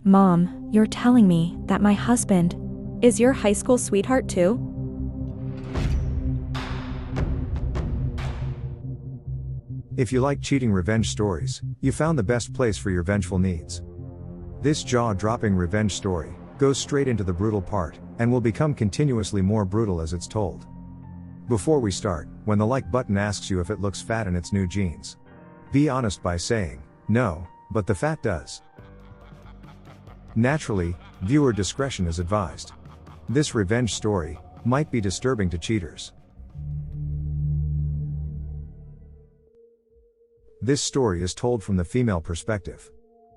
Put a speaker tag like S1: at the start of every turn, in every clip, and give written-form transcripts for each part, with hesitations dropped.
S1: Mom, you're telling me that my husband is your high school sweetheart too?
S2: If you like cheating revenge stories, you found the best place for your vengeful needs. This jaw-dropping revenge story goes straight into the brutal part, and will become continuously more brutal as it's told. Before we start, when the like button asks you if it looks fat in its new jeans, be honest by saying, no, but the fat does. Naturally, viewer discretion is advised. This revenge story might be disturbing to cheaters. This story is told from the female perspective.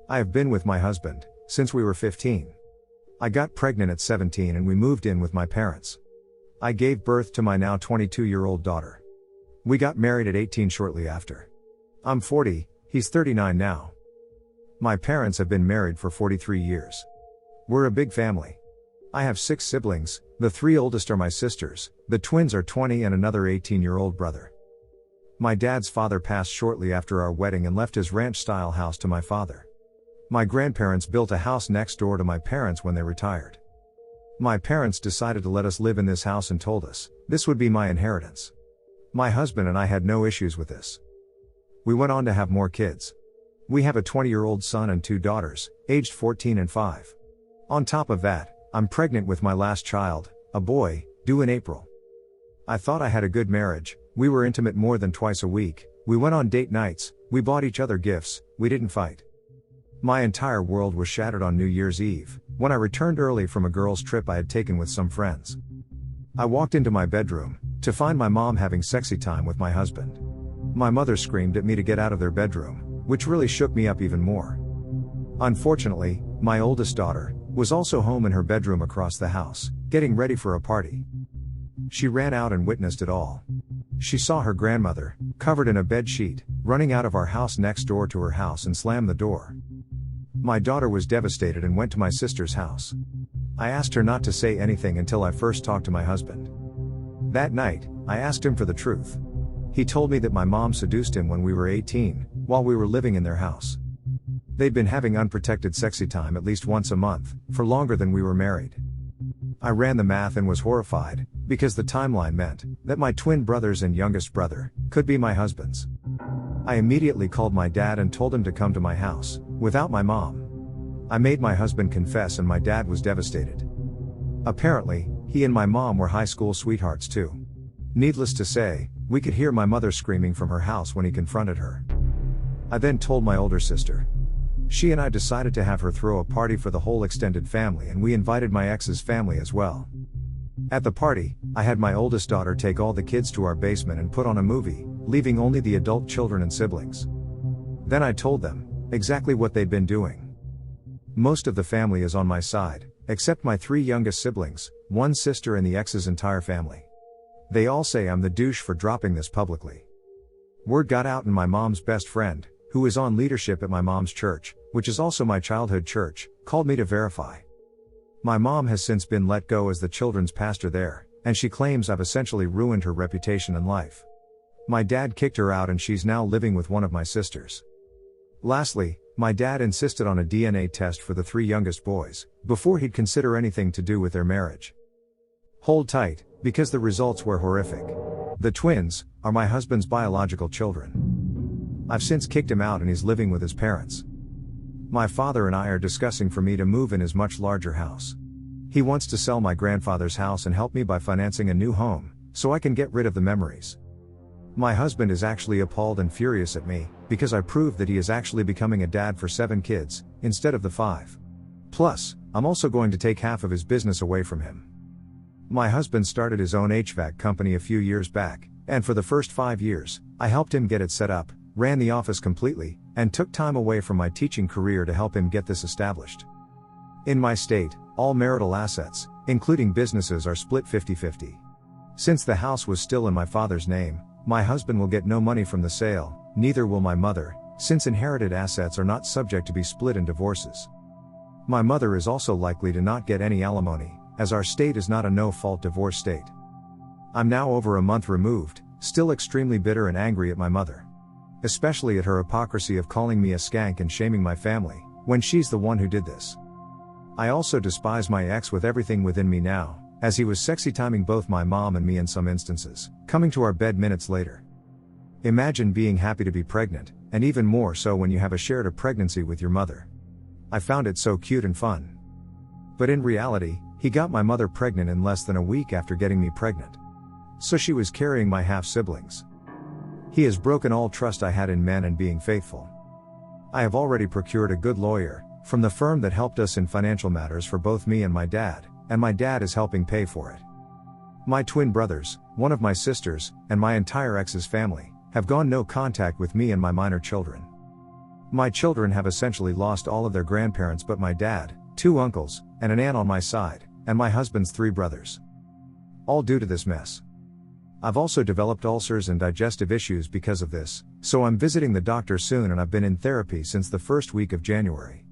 S2: I have been with my husband since we were 15. I got pregnant at 17 and we moved in with my parents. I gave birth to my now 22-year-old daughter. We got married at 18 shortly after. I'm 40, he's 39 now. My parents have been married for 43 years. We're a big family. I have 6 siblings, the 3 oldest are my sisters, the twins are 20 and another 18-year-old brother. My dad's father passed shortly after our wedding and left his ranch-style house to my father. My grandparents built a house next door to my parents when they retired. My parents decided to let us live in this house and told us this would be my inheritance. My husband and I had no issues with this. We went on to have more kids. We have a 20-year-old son and 2 daughters, aged 14 and 5. On top of that, I'm pregnant with my last child, a boy, due in April. I thought I had a good marriage. We were intimate more than twice a week, we went on date nights, we bought each other gifts, we didn't fight. My entire world was shattered on New Year's Eve, when I returned early from a girls' trip I had taken with some friends. I walked into my bedroom, to find my mom having sexy time with my husband. My mother screamed at me to get out of their bedroom, which really shook me up even more. Unfortunately, my oldest daughter was also home in her bedroom across the house, getting ready for a party. She ran out and witnessed it all. She saw her grandmother, covered in a bed sheet, running out of our house next door to her house and slammed the door. My daughter was devastated and went to my sister's house. I asked her not to say anything until I first talked to my husband. That night, I asked him for the truth. He told me that my mom seduced him when we were 18, while we were living in their house. They'd been having unprotected sexy time at least once a month, for longer than we were married. I ran the math and was horrified, because the timeline meant that my twin brothers and youngest brother could be my husband's. I immediately called my dad and told him to come to my house, without my mom. I made my husband confess and my dad was devastated. Apparently, he and my mom were high school sweethearts too. Needless to say, we could hear my mother screaming from her house when he confronted her. I then told my older sister. She and I decided to have her throw a party for the whole extended family and we invited my ex's family as well. At the party, I had my oldest daughter take all the kids to our basement and put on a movie, leaving only the adult children and siblings. Then I told them exactly what they'd been doing. Most of the family is on my side, except my 3 youngest siblings, 1 sister and the ex's entire family. They all say I'm the douche for dropping this publicly. Word got out and my mom's best friend, who is on leadership at my mom's church, which is also my childhood church, called me to verify. My mom has since been let go as the children's pastor there, and she claims I've essentially ruined her reputation and life. My dad kicked her out and she's now living with one of my sisters. Lastly, my dad insisted on a DNA test for the 3 youngest boys, before he'd consider anything to do with their marriage. Hold tight, because the results were horrific. The twins are my husband's biological children. I've since kicked him out and he's living with his parents. My father and I are discussing for me to move in his much larger house. He wants to sell my grandfather's house and help me by financing a new home, so I can get rid of the memories. My husband is actually appalled and furious at me, because I proved that he is actually becoming a dad for 7 kids, instead of the 5. Plus, I'm also going to take half of his business away from him. My husband started his own HVAC company a few years back, and for the first 5 years, I helped him get it set up, ran the office completely, and took time away from my teaching career to help him get this established. In my state, all marital assets, including businesses, are split 50-50. Since the house was still in my father's name, my husband will get no money from the sale, neither will my mother, since inherited assets are not subject to be split in divorces. My mother is also likely to not get any alimony, as our state is not a no-fault divorce state. I'm now over a month removed, still extremely bitter and angry at my mother. Especially at her hypocrisy of calling me a skank and shaming my family, when she's the one who did this. I also despise my ex with everything within me now, as he was sexy timing both my mom and me in some instances, coming to our bed minutes later. Imagine being happy to be pregnant, and even more so when you have shared a pregnancy with your mother. I found it so cute and fun. But in reality, he got my mother pregnant in less than a week after getting me pregnant. So she was carrying my half-siblings. He has broken all trust I had in men and being faithful. I have already procured a good lawyer, from the firm that helped us in financial matters for both me and my dad is helping pay for it. My twin brothers, one of my sisters, and my entire ex's family, have gone no contact with me and my minor children. My children have essentially lost all of their grandparents but my dad, 2 uncles, and an aunt on my side, and my husband's 3 brothers. All due to this mess. I've also developed ulcers and digestive issues because of this, so I'm visiting the doctor soon and I've been in therapy since the first week of January.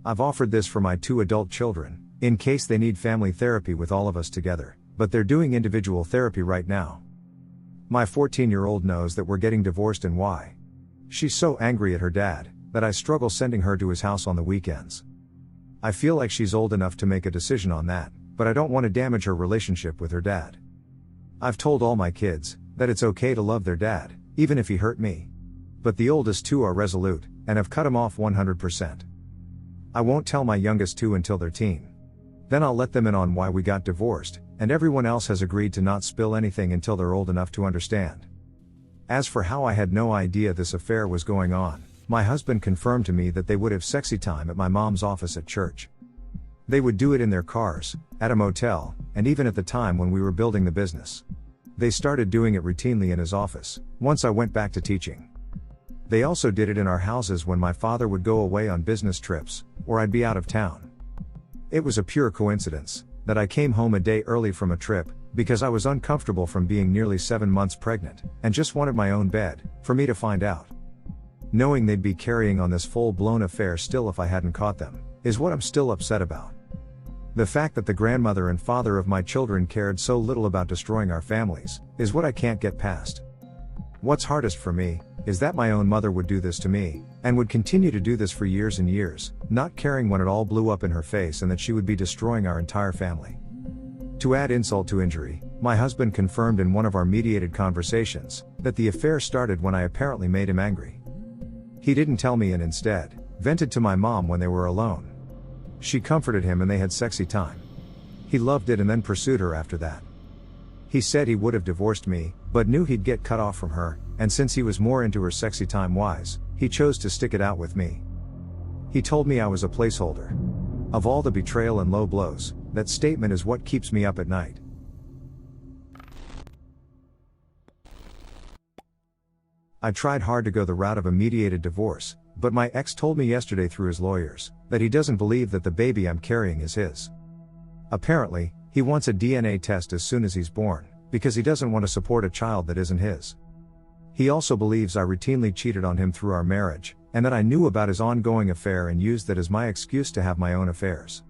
S2: I've offered this for my 2 adult children, in case they need family therapy with all of us together, but they're doing individual therapy right now. My 14-year-old knows that we're getting divorced and why. She's so angry at her dad, that I struggle sending her to his house on the weekends. I feel like she's old enough to make a decision on that, but I don't want to damage her relationship with her dad. I've told all my kids, that it's okay to love their dad, even if he hurt me. But the oldest 2 are resolute, and have cut him off 100%. I won't tell my youngest 2 until they're teen. Then I'll let them in on why we got divorced, and everyone else has agreed to not spill anything until they're old enough to understand. As for how I had no idea this affair was going on, my husband confirmed to me that they would have sexy time at my mom's office at church. They would do it in their cars, at a motel, and even at the time when we were building the business. They started doing it routinely in his office, once I went back to teaching. They also did it in our houses when my father would go away on business trips, or I'd be out of town. It was a pure coincidence, that I came home a day early from a trip, because I was uncomfortable from being nearly 7 months pregnant, and just wanted my own bed, for me to find out. Knowing they'd be carrying on this full-blown affair still if I hadn't caught them, is what I'm still upset about. The fact that the grandmother and father of my children cared so little about destroying our families, is what I can't get past. What's hardest for me, is that my own mother would do this to me, and would continue to do this for years and years, not caring when it all blew up in her face and that she would be destroying our entire family. To add insult to injury, my husband confirmed in one of our mediated conversations, that the affair started when I apparently made him angry. He didn't tell me and instead, vented to my mom when they were alone. She comforted him and they had sexy time. He loved it and then pursued her after that. He said he would have divorced me, but knew he'd get cut off from her, and since he was more into her sexy time wise, he chose to stick it out with me. He told me I was a placeholder. Of all the betrayal and low blows, that statement is what keeps me up at night. I tried hard to go the route of a mediated divorce, but my ex told me yesterday through his lawyers, that he doesn't believe that the baby I'm carrying is his. Apparently, he wants a DNA test as soon as he's born, because he doesn't want to support a child that isn't his. He also believes I routinely cheated on him through our marriage, and that I knew about his ongoing affair and used that as my excuse to have my own affairs.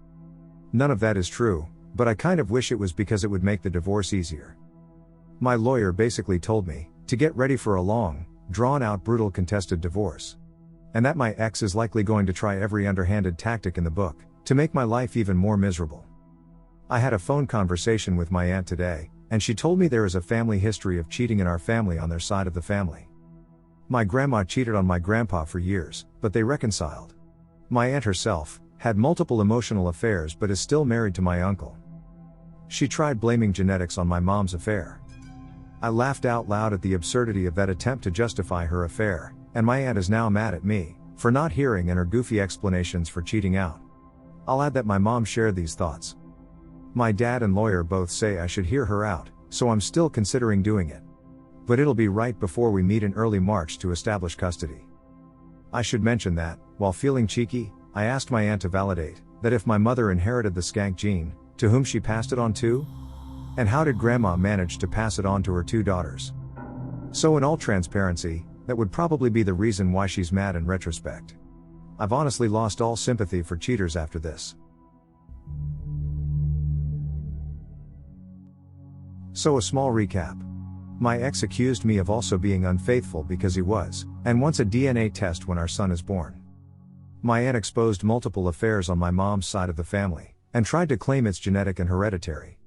S2: None of that is true, but I kind of wish it was because it would make the divorce easier. My lawyer basically told me, to get ready for a long, drawn-out brutal contested divorce. And that my ex is likely going to try every underhanded tactic in the book, to make my life even more miserable. I had a phone conversation with my aunt today, and she told me there is a family history of cheating in our family on their side of the family. My grandma cheated on my grandpa for years, but they reconciled. My aunt herself had multiple emotional affairs but is still married to my uncle. She tried blaming genetics on my mom's affair. I laughed out loud at the absurdity of that attempt to justify her affair, and my aunt is now mad at me for not hearing and her goofy explanations for cheating out. I'll add that my mom shared these thoughts. My dad and lawyer both say I should hear her out, so I'm still considering doing it. But it'll be right before we meet in early March to establish custody. I should mention that, while feeling cheeky, I asked my aunt to validate that if my mother inherited the skank gene, to whom she passed it on to? And how did grandma manage to pass it on to her 2 daughters? So in all transparency, that would probably be the reason why she's mad in retrospect. I've honestly lost all sympathy for cheaters after this. So a small recap. My ex accused me of also being unfaithful because he was, and wants a DNA test when our son is born. My aunt exposed multiple affairs on my mom's side of the family, and tried to claim it's genetic and hereditary.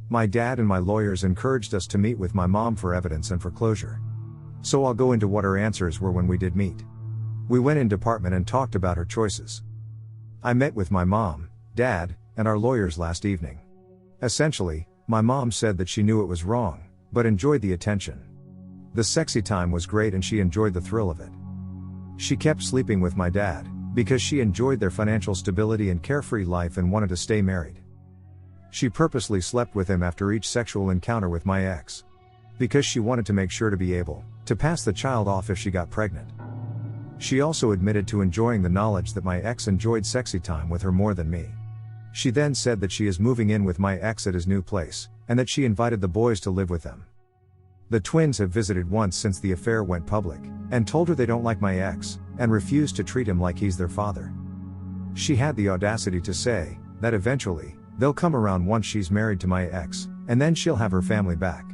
S2: My dad and my lawyers encouraged us to meet with my mom for evidence and for closure. So I'll go into what her answers were when we did meet. We went in department and talked about her choices. I met with my mom, dad, and our lawyers last evening. Essentially, my mom said that she knew it was wrong, but enjoyed the attention. The sexy time was great and she enjoyed the thrill of it. She kept sleeping with my dad, because she enjoyed their financial stability and carefree life and wanted to stay married. She purposely slept with him after each sexual encounter with my ex, because she wanted to make sure to be able to pass the child off if she got pregnant. She also admitted to enjoying the knowledge that my ex enjoyed sexy time with her more than me. She then said that she is moving in with my ex at his new place, and that she invited the boys to live with them. The twins have visited once since the affair went public, and told her they don't like my ex, and refuse to treat him like he's their father. She had the audacity to say that eventually, they'll come around once she's married to my ex, and then she'll have her family back.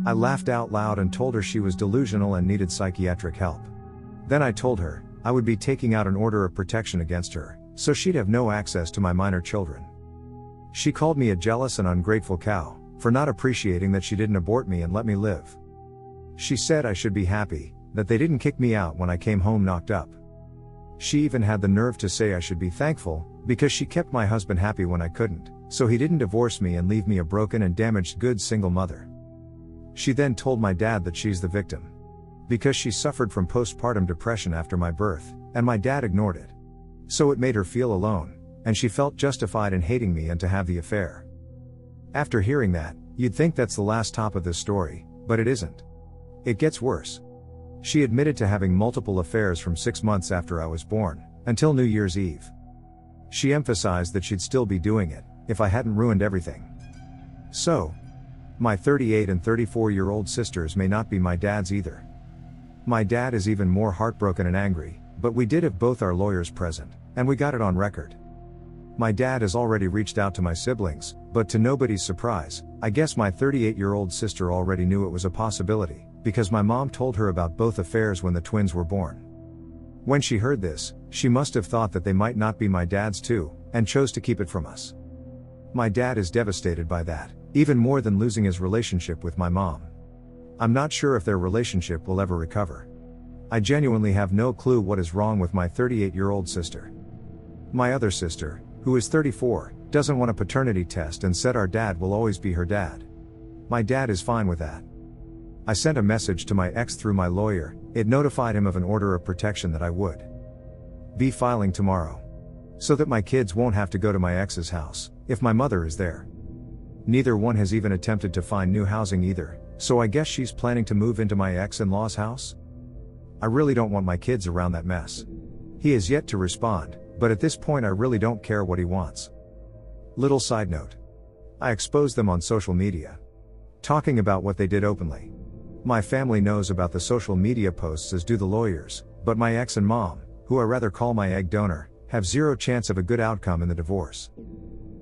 S2: I laughed out loud and told her she was delusional and needed psychiatric help. Then I told her I would be taking out an order of protection against her, so she'd have no access to my minor children. She called me a jealous and ungrateful cow, for not appreciating that she didn't abort me and let me live. She said I should be happy that they didn't kick me out when I came home knocked up. She even had the nerve to say I should be thankful, because she kept my husband happy when I couldn't, so he didn't divorce me and leave me a broken and damaged goods single mother. She then told my dad that she's the victim, because she suffered from postpartum depression after my birth, and my dad ignored it. So it made her feel alone, and she felt justified in hating me and to have the affair. After hearing that, you'd think that's the last top of this story, but it isn't. It gets worse. She admitted to having multiple affairs from 6 months after I was born, until New Year's Eve. She emphasized that she'd still be doing it, if I hadn't ruined everything. So, my 38 and 34-year-old sisters may not be my dad's either. My dad is even more heartbroken and angry, but we did have both our lawyers present, and we got it on record. My dad has already reached out to my siblings, but to nobody's surprise, I guess my 38-year-old sister already knew it was a possibility, because my mom told her about both affairs when the twins were born. When she heard this, she must have thought that they might not be my dad's too, and chose to keep it from us. My dad is devastated by that, even more than losing his relationship with my mom. I'm not sure if their relationship will ever recover. I genuinely have no clue what is wrong with my 38-year-old sister. My other sister, who is 34, doesn't want a paternity test and said our dad will always be her dad. My dad is fine with that. I sent a message to my ex through my lawyer. It notified him of an order of protection that I would be filing tomorrow, so that my kids won't have to go to my ex's house, if my mother is there. Neither one has even attempted to find new housing either, so I guess she's planning to move into my ex-in-law's house? I really don't want my kids around that mess. He has yet to respond, but at this point I really don't care what he wants. Little side note. I exposed them on social media, talking about what they did openly. My family knows about the social media posts as do the lawyers, but my ex and mom, who I rather call my egg donor, have zero chance of a good outcome in the divorce.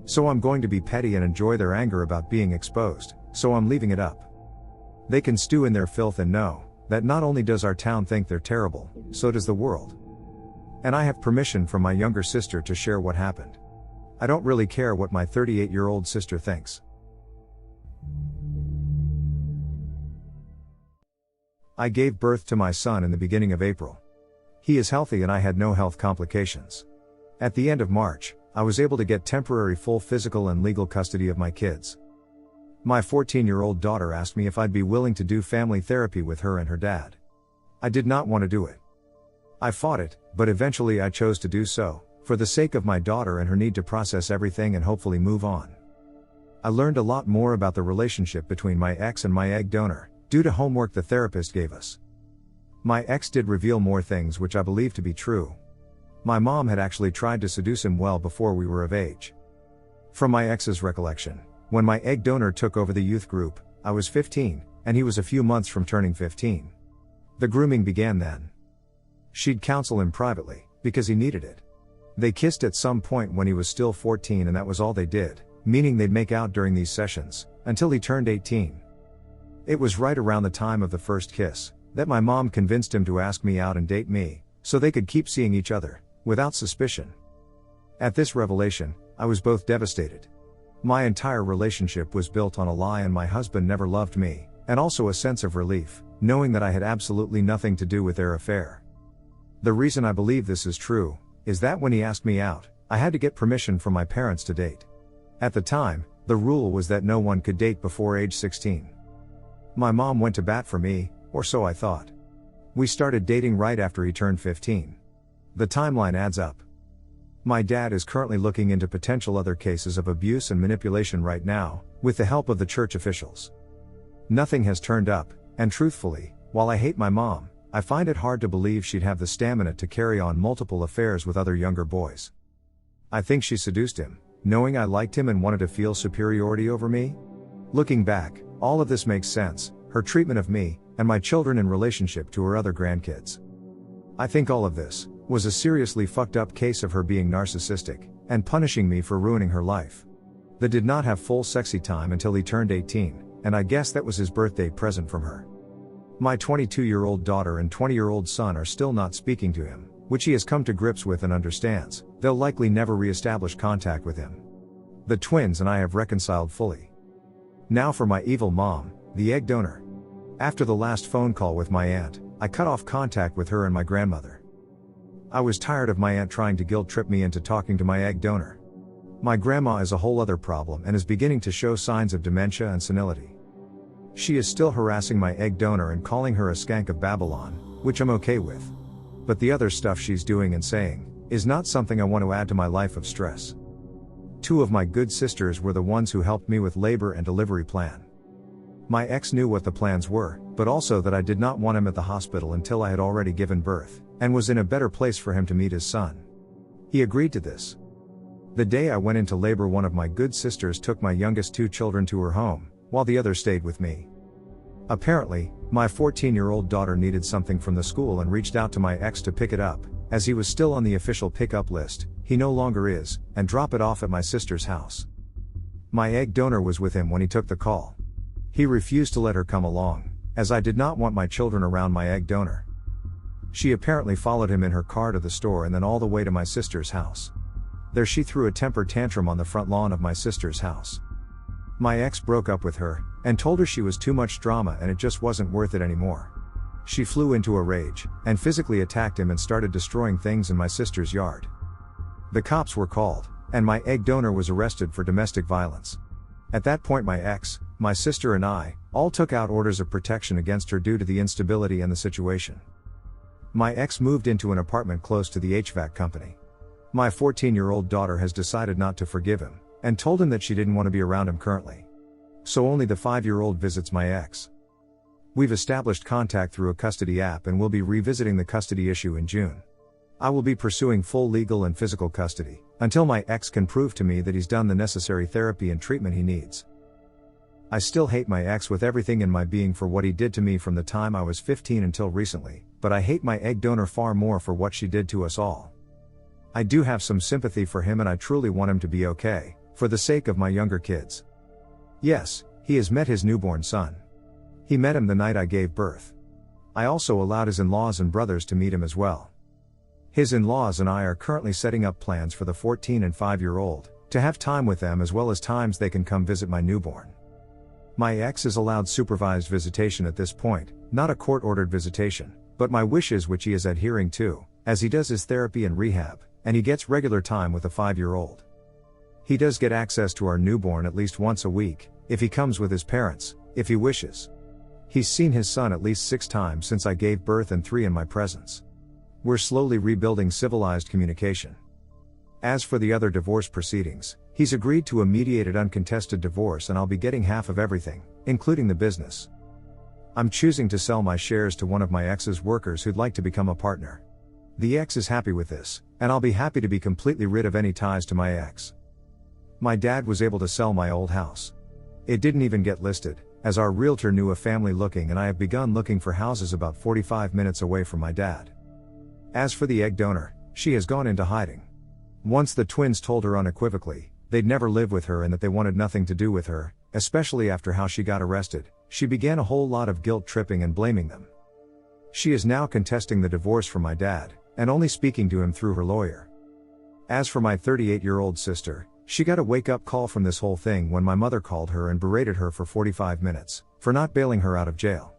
S2: So I'm going to be petty and enjoy their anger about being exposed, so I'm leaving it up. They can stew in their filth and know that not only does our town think they're terrible, so does the world. And I have permission from my younger sister to share what happened. I don't really care what my 38-year-old sister thinks. I gave birth to my son in the beginning of April. He is healthy and I had no health complications. At the end of March, I was able to get temporary full physical and legal custody of my kids. My 14-year-old daughter asked me if I'd be willing to do family therapy with her and her dad. I did not want to do it. I fought it, but eventually I chose to do so, for the sake of my daughter and her need to process everything and hopefully move on. I learned a lot more about the relationship between my ex and my egg donor, due to homework the therapist gave us. My ex did reveal more things which I believe to be true. My mom had actually tried to seduce him well before we were of age. From my ex's recollection, when my egg donor took over the youth group, I was 15, and he was a few months from turning 15. The grooming began then. She'd counsel him privately, because he needed it. They kissed at some point when he was still 14 and that was all they did, meaning they'd make out during these sessions, until he turned 18. It was right around the time of the first kiss, that my mom convinced him to ask me out and date me, so they could keep seeing each other, without suspicion. At this revelation, I was both devastated. My entire relationship was built on a lie and my husband never loved me, and also a sense of relief, knowing that I had absolutely nothing to do with their affair. The reason I believe this is true, is that when he asked me out, I had to get permission from my parents to date. At the time, the rule was that no one could date before age 16. My mom went to bat for me, or so I thought. We started dating right after he turned 15. The timeline adds up. My dad is currently looking into potential other cases of abuse and manipulation right now, with the help of the church officials. Nothing has turned up, and truthfully, while I hate my mom, I find it hard to believe she'd have the stamina to carry on multiple affairs with other younger boys. I think she seduced him, knowing I liked him and wanted to feel superiority over me. Looking back, all of this makes sense, her treatment of me, and my children in relationship to her other grandkids. I think all of this was a seriously fucked up case of her being narcissistic, and punishing me for ruining her life. They did not have full sexy time until he turned 18, and I guess that was his birthday present from her. My 22-year-old daughter and 20-year-old son are still not speaking to him, which he has come to grips with and understands. They'll likely never re-establish contact with him. The twins and I have reconciled fully. Now for my evil mom, the egg donor. After the last phone call with my aunt, I cut off contact with her and my grandmother. I was tired of my aunt trying to guilt trip me into talking to my egg donor. My grandma is a whole other problem and is beginning to show signs of dementia and senility. She is still harassing my egg donor and calling her a skank of Babylon, which I'm okay with. But the other stuff she's doing and saying is not something I want to add to my life of stress. Two of my good sisters were the ones who helped me with labor and delivery plan. My ex knew what the plans were, but also that I did not want him at the hospital until I had already given birth, and was in a better place for him to meet his son. He agreed to this. The day I went into labor, one of my good sisters took my youngest two children to her home, while the other stayed with me. Apparently, my 14-year-old daughter needed something from the school and reached out to my ex to pick it up, as he was still on the official pickup list, he no longer is, and drop it off at my sister's house. My egg donor was with him when he took the call. He refused to let her come along, as I did not want my children around my egg donor. She apparently followed him in her car to the store and then all the way to my sister's house. There she threw a temper tantrum on the front lawn of my sister's house. My ex broke up with her, and told her she was too much drama and it just wasn't worth it anymore. She flew into a rage, and physically attacked him and started destroying things in my sister's yard. The cops were called, and my egg donor was arrested for domestic violence. At that point my ex, my sister and I, all took out orders of protection against her due to the instability and the situation. My ex moved into an apartment close to the HVAC company. My 14-year-old daughter has decided not to forgive him, and told him that she didn't want to be around him currently. So only the 5-year-old visits my ex. We've established contact through a custody app and will be revisiting the custody issue in June. I will be pursuing full legal and physical custody, until my ex can prove to me that he's done the necessary therapy and treatment he needs. I still hate my ex with everything in my being for what he did to me from the time I was 15 until recently, but I hate my egg donor far more for what she did to us all. I do have some sympathy for him and I truly want him to be okay, for the sake of my younger kids. Yes, he has met his newborn son. He met him the night I gave birth. I also allowed his in-laws and brothers to meet him as well. His in-laws and I are currently setting up plans for the 14 and 5-year-old, to have time with them as well as times they can come visit my newborn. My ex is allowed supervised visitation at this point, not a court-ordered visitation, but my wishes which he is adhering to, as he does his therapy and rehab, and he gets regular time with the 5-year-old. He does get access to our newborn at least once a week, if he comes with his parents, if he wishes. He's seen his son at least 6 times since I gave birth and 3 in my presence. We're slowly rebuilding civilized communication. As for the other divorce proceedings, he's agreed to a mediated uncontested divorce and I'll be getting half of everything, including the business. I'm choosing to sell my shares to one of my ex's workers who'd like to become a partner. The ex is happy with this, and I'll be happy to be completely rid of any ties to my ex. My dad was able to sell my old house. It didn't even get listed, as our realtor knew a family looking and I have begun looking for houses about 45 minutes away from my dad. As for the egg donor, she has gone into hiding. Once the twins told her unequivocally, they'd never live with her and that they wanted nothing to do with her, especially after how she got arrested, she began a whole lot of guilt tripping and blaming them. She is now contesting the divorce from my dad, and only speaking to him through her lawyer. As for my 38-year-old sister, she got a wake-up call from this whole thing when my mother called her and berated her for 45 minutes, for not bailing her out of jail.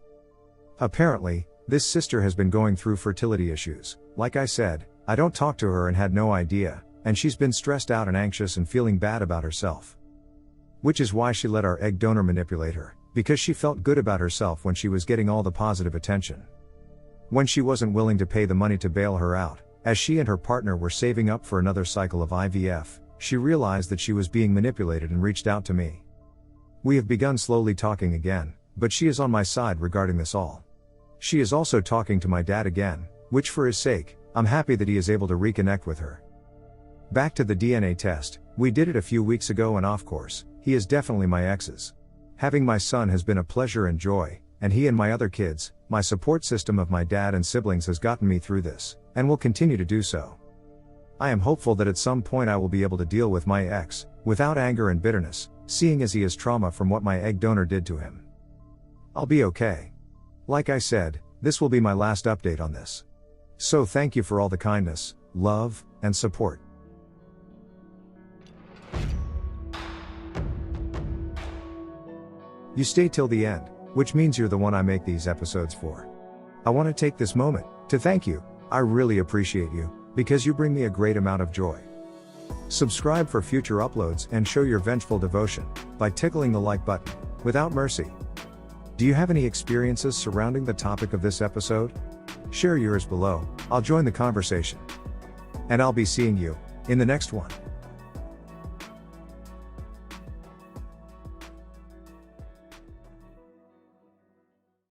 S2: Apparently, this sister has been going through fertility issues. Like I said, I don't talk to her and had no idea, and she's been stressed out and anxious and feeling bad about herself. Which is why she let our egg donor manipulate her, because she felt good about herself when she was getting all the positive attention. When she wasn't willing to pay the money to bail her out, as she and her partner were saving up for another cycle of IVF, she realized that she was being manipulated and reached out to me. We have begun slowly talking again, but she is on my side regarding this all. She is also talking to my dad again, which for his sake, I'm happy that he is able to reconnect with her. Back to the DNA test, we did it a few weeks ago and of course, he is definitely my ex's. Having my son has been a pleasure and joy, and he and my other kids, my support system of my dad and siblings has gotten me through this, and will continue to do so. I am hopeful that at some point I will be able to deal with my ex, without anger and bitterness, seeing as he has trauma from what my egg donor did to him. I'll be okay. Like I said, this will be my last update on this. So thank you for all the kindness, love, and support. You stay till the end, which means you're the one I make these episodes for. I want to take this moment to thank you. I really appreciate you, because you bring me a great amount of joy. Subscribe for future uploads and show your vengeful devotion by tickling the like button, without mercy. Do you have any experiences surrounding the topic of this episode? Share yours below, I'll join the conversation. And I'll be seeing you in the next one.